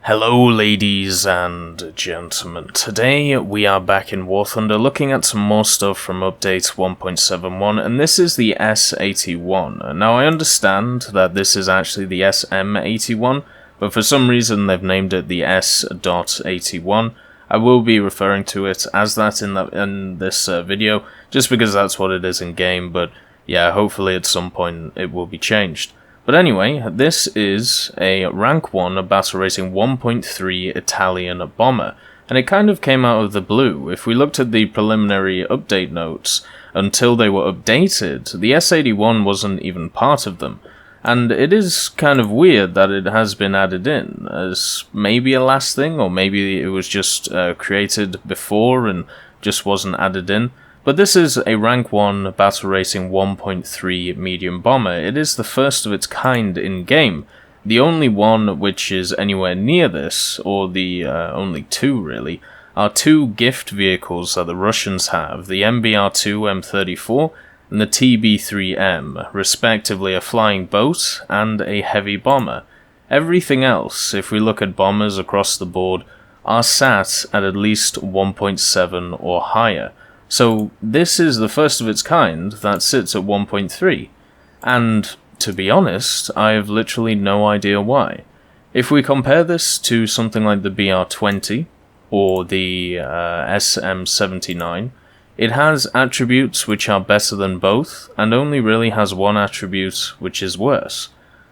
Hello ladies and gentlemen, today we are back in War Thunder looking at some more stuff from update 1.71, and this is the S.81. Now I understand that this is actually the SM.81, but for some reason they've named it the S.81. I will be referring to it as that in this video, just because that's what it is in game, but yeah, hopefully at some point it will be changed. But anyway, this is a rank 1 battle rating 1.3 Italian bomber, and it kind of came out of the blue. If we looked at the preliminary update notes, until they were updated, the S81 wasn't even part of them. And it is kind of weird that it has been added in, as maybe a last thing, or maybe it was just created before and just wasn't added in. But this is a rank 1 battle rating 1.3 medium bomber. It is the first of its kind in game. The only one which is anywhere near this, or the only two really, are two gift vehicles that the Russians have, the MK.II M34 and the TB3M, respectively a flying boat and a heavy bomber. Everything else, if we look at bombers across the board, are sat at least 1.7 or higher. So this is the first of its kind that sits at 1.3, and to be honest, I have literally no idea why. If we compare this to something like the BR20 or the SM.79, it has attributes which are better than both, and only really has one attribute which is worse.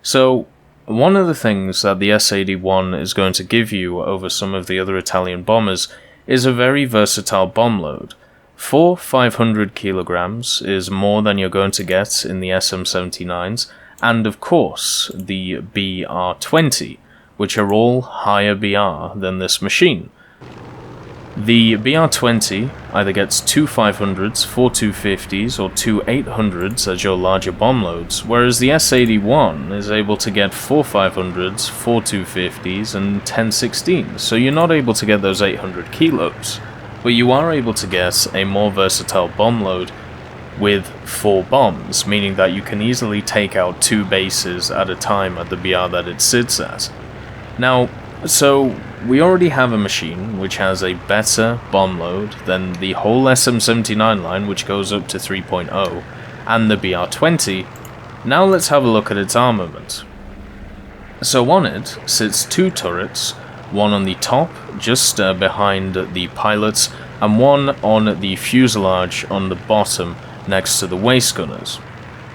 So one of the things that the S81 is going to give you over some of the other Italian bombers is a very versatile bomb load. 500 kilograms is more than you're going to get in the SM79s, and of course the BR20, which are all higher BR than this machine. The BR20 either gets two 500s, four 250s, or two 800s as your larger bomb loads, whereas the S81 is able to get four 500s, four 250s, and 10 16s, so you're not able to get those 800 kilos. But you are able to get a more versatile bomb load with 4 bombs, meaning that you can easily take out 2 bases at a time at the BR that it sits at. Now, so we already have a machine which has a better bomb load than the whole SM79 line, which goes up to 3.0, and the BR20. Now let's have a look at its armament. So on it sits 2 turrets, one on the top, just behind the pilots, and one on the fuselage on the bottom, next to the waist gunners.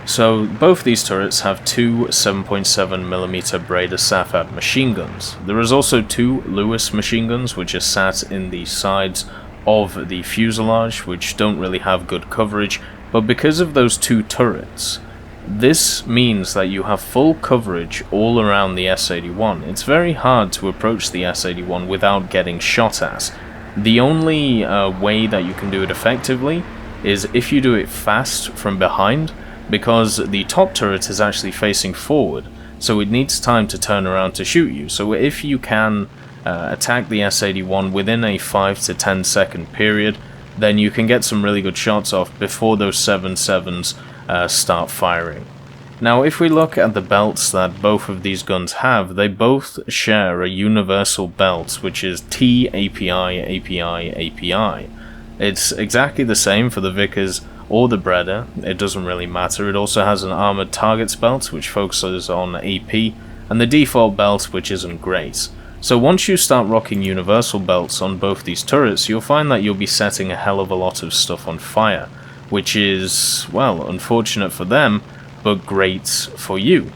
So both these turrets have two 7.7mm Breda Safat machine guns. There is also 2 Lewis machine guns which are sat in the sides of the fuselage, which don't really have good coverage, but because of those 2 turrets, this means that you have full coverage all around the S81. It's very hard to approach the S81 without getting shot at. The only way that you can do it effectively is if you do it fast from behind, because the top turret is actually facing forward, so it needs time to turn around to shoot you. So if you can attack the S81 within a 5 to 10 second period, then you can get some really good shots off before those 7.7s start firing. Now if we look at the belts that both of these guns have, they both share a universal belt, which is T API API API. It's exactly the same for the Vickers or the Breda, it doesn't really matter. It also has an armored targets belt which focuses on AP, and the default belt which isn't great. So once you start rocking universal belts on both these turrets, you'll find that you'll be setting a hell of a lot of stuff on fire, which is, well, unfortunate for them, but great for you.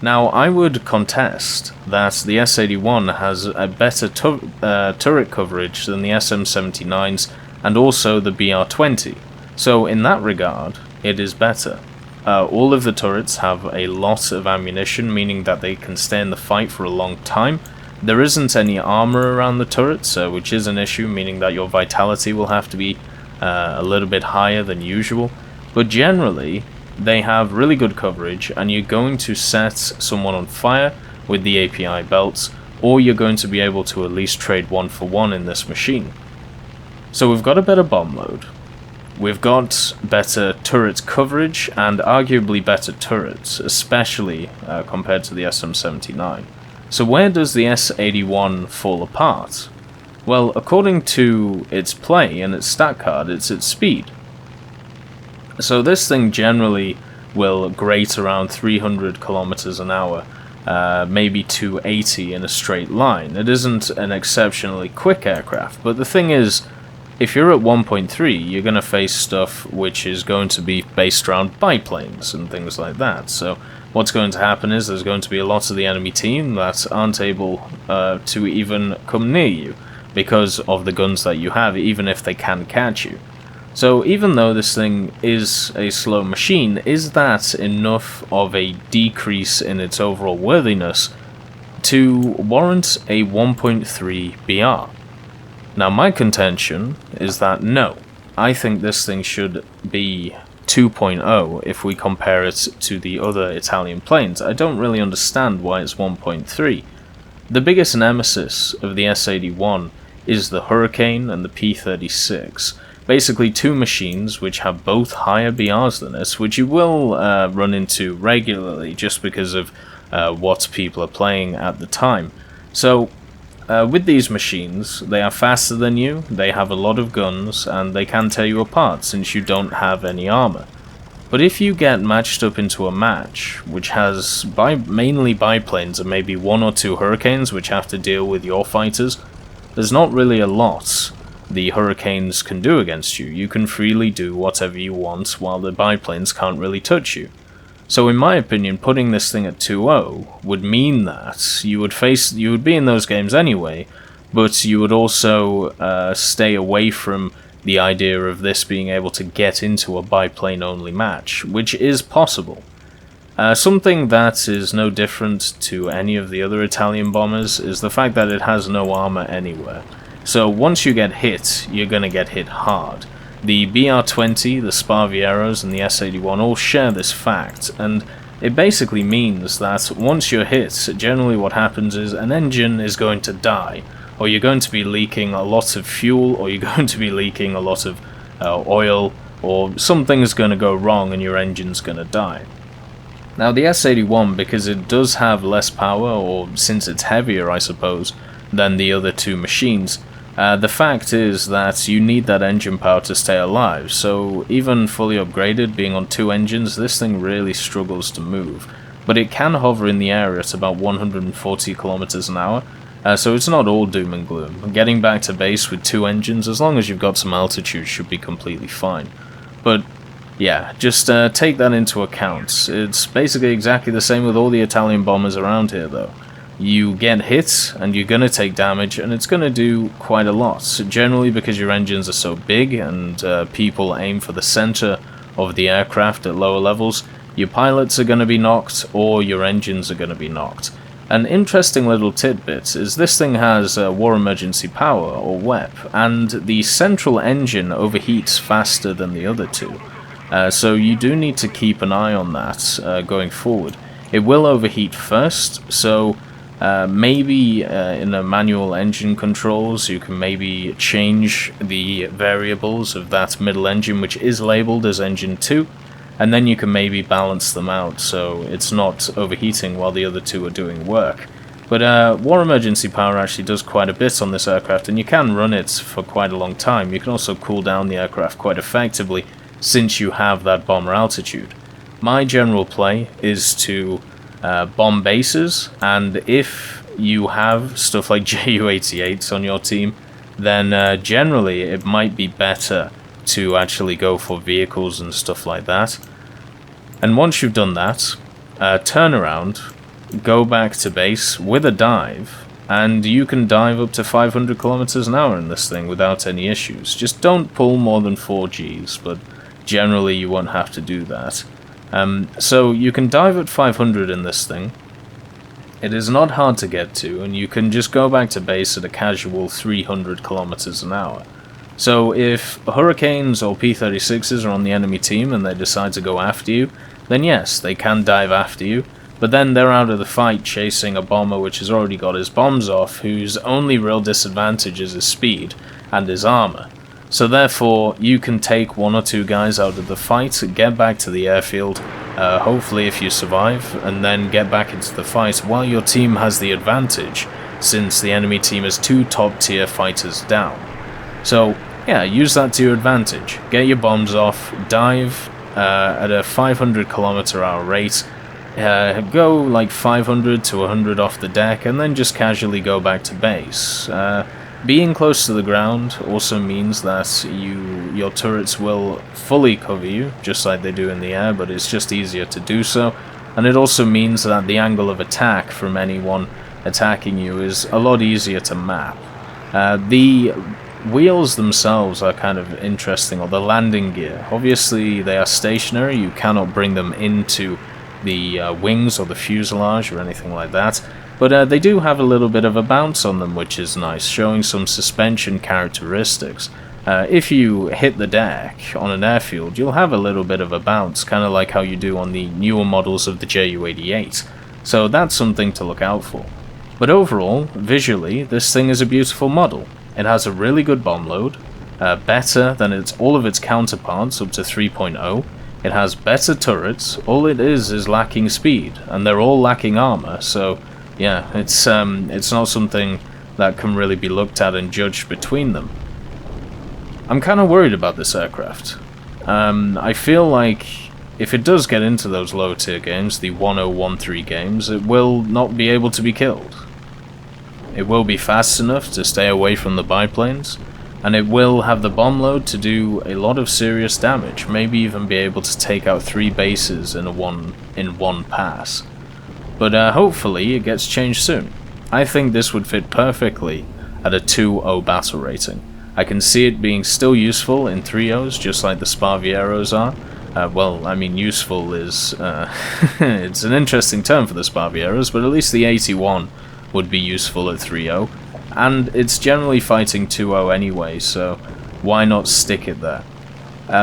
Now, I would contest that the S81 has a better turret coverage than the SM79s and also the BR20, so in that regard, it is better. All of the turrets have a lot of ammunition, meaning that they can stay in the fight for a long time. There isn't any armor around the turrets, which is an issue, meaning that your vitality will have to be a little bit higher than usual, but generally they have really good coverage, and you're going to set someone on fire with the API belts, or you're going to be able to at least trade 1 for 1 in this machine. So we've got a better bomb load, we've got better turret coverage, and arguably better turrets, especially compared to the SM79. So where does the S.81 fall apart? Well, according to its play and its stat card, it's its speed. So this thing generally will grate around 300 kilometers an hour, maybe 280 in a straight line. It isn't an exceptionally quick aircraft, but the thing is, if you're at 1.3, you're going to face stuff which is going to be based around biplanes and things like that. So what's going to happen is there's going to be a lot of the enemy team that aren't able to even come near you because of the guns that you have, even if they can catch you. So even though this thing is a slow machine, is that enough of a decrease in its overall worthiness to warrant a 1.3 BR? Now my contention is that no. I think this thing should be 2.0 if we compare it to the other Italian planes. I don't really understand why it's 1.3. The biggest nemesis of the S.81 is the Hurricane and the P-36. Basically two machines which have both higher BRs than us, which you will run into regularly just because of what people are playing at the time. So with these machines, they are faster than you, they have a lot of guns, and they can tear you apart since you don't have any armor. But if you get matched up into a match which has mainly biplanes and maybe one or two Hurricanes which have to deal with your fighters, there's not really a lot the Hurricanes can do against you. You can freely do whatever you want while the biplanes can't really touch you. So in my opinion, putting this thing at 2.0 would mean that you would be in those games anyway, but you would also stay away from the idea of this being able to get into a biplane only match, which is possible. Something that is no different to any of the other Italian bombers is the fact that it has no armor anywhere. So once you get hit, you're going to get hit hard. The BR-20, the Sparvieros, and the S.81 all share this fact, and it basically means that once you're hit, generally what happens is an engine is going to die, or you're going to be leaking a lot of fuel, or you're going to be leaking a lot of oil, or something's going to go wrong and your engine's going to die. Now the S.81, because it does have less power, or since it's heavier I suppose, than the other two machines, the fact is that you need that engine power to stay alive, so even fully upgraded, being on two engines, this thing really struggles to move. But it can hover in the air at about 140 kilometers an hour, so it's not all doom and gloom. Getting back to base with two engines, as long as you've got some altitude, should be completely fine. But yeah, just take that into account. It's basically exactly the same with all the Italian bombers around here though. You get hit, and you're going to take damage, and it's going to do quite a lot. So generally, because your engines are so big, and people aim for the center of the aircraft at lower levels, your pilots are going to be knocked, or your engines are going to be knocked. An interesting little tidbit is this thing has war emergency power, or WEP, and the central engine overheats faster than the other two. So you do need to keep an eye on that going forward. It will overheat first, so maybe in the manual engine controls you can maybe change the variables of that middle engine, which is labeled as engine 2, and then you can maybe balance them out so it's not overheating while the other two are doing work. But war emergency power actually does quite a bit on this aircraft, and you can run it for quite a long time. You can also cool down the aircraft quite effectively since you have that bomber altitude. My general play is to bomb bases, and if you have stuff like Ju-88s on your team, then generally it might be better to actually go for vehicles and stuff like that. And once you've done that, turn around, go back to base with a dive, and you can dive up to 500 kilometers an hour in this thing without any issues. Just don't pull more than 4 Gs, but generally you won't have to do that. So you can dive at 500 in this thing. It is not hard to get to, and you can just go back to base at a casual 300 kilometers an hour. So if Hurricanes or P-36s are on the enemy team and they decide to go after you, then yes, they can dive after you, but then they're out of the fight chasing a bomber which has already got his bombs off, whose only real disadvantage is his speed and his armor. So therefore, you can take 1 or 2 guys out of the fight, get back to the airfield, hopefully if you survive, and then get back into the fight while your team has the advantage, since the enemy team has 2 top-tier fighters down. So, yeah, use that to your advantage. Get your bombs off, dive at a 500 km/h rate, go like 500 to 100 off the deck, and then just casually go back to base. Being close to the ground also means that your turrets will fully cover you, just like they do in the air, but it's just easier to do so. And it also means that the angle of attack from anyone attacking you is a lot easier to map. The wheels themselves are kind of interesting, or the landing gear. Obviously they are stationary, you cannot bring them into the wings or the fuselage or anything like that. But they do have a little bit of a bounce on them, which is nice, showing some suspension characteristics. If you hit the deck on an airfield, you'll have a little bit of a bounce, kind of like how you do on the newer models of the Ju-88. So that's something to look out for. But overall, visually, this thing is a beautiful model. It has a really good bomb load, better than all of its counterparts up to 3.0. It has better turrets, all it is lacking speed, and they're all lacking armor, so yeah, it's not something that can really be looked at and judged between them. I'm kind of worried about this aircraft. I feel like if it does get into those low tier games, the 1013 games, it will not be able to be killed. It will be fast enough to stay away from the biplanes, and it will have the bomb load to do a lot of serious damage, maybe even be able to take out 3 bases in one pass. But hopefully it gets changed soon. I think this would fit perfectly at a 2.0 battle rating. I can see it being still useful in 3.0s, just like the Sparvieros are. Well, I mean, useful is... it's an interesting term for the Sparvieros, but at least the 81 would be useful at 3.0. And it's generally fighting 2.0 anyway, so why not stick it there?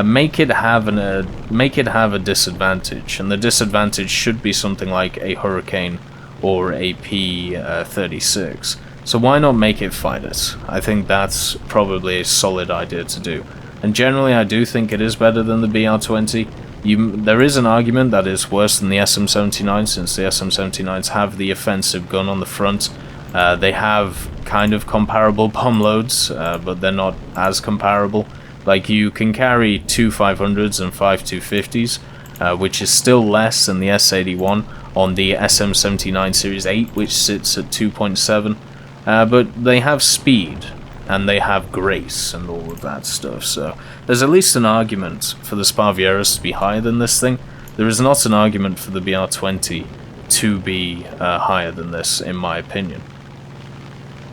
Make it have a disadvantage, and the disadvantage should be something like a Hurricane or a P-36. So why not make it fight it? I think that's probably a solid idea to do. And generally I do think it is better than the BR-20. There is an argument that it's worse than the SM-79, since the SM-79s have the offensive gun on the front. They have kind of comparable bomb loads, but they're not as comparable. Like, you can carry 2 500s and 5 250s, which is still less than the S.81 on the SM-79 Series 8, which sits at 2.7. But they have speed, and they have grace, and all of that stuff, so there's at least an argument for the Sparvieros to be higher than this thing. There is not an argument for the BR-20 to be higher than this, in my opinion.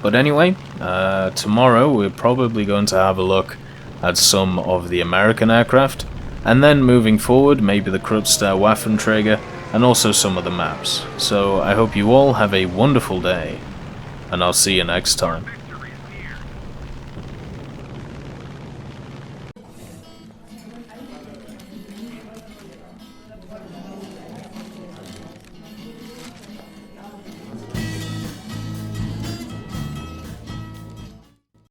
But anyway, tomorrow we're probably going to have a look at some of the American aircraft, and then moving forward, maybe the Kruppster Waffenträger, and also some of the maps. So I hope you all have a wonderful day, and I'll see you next time.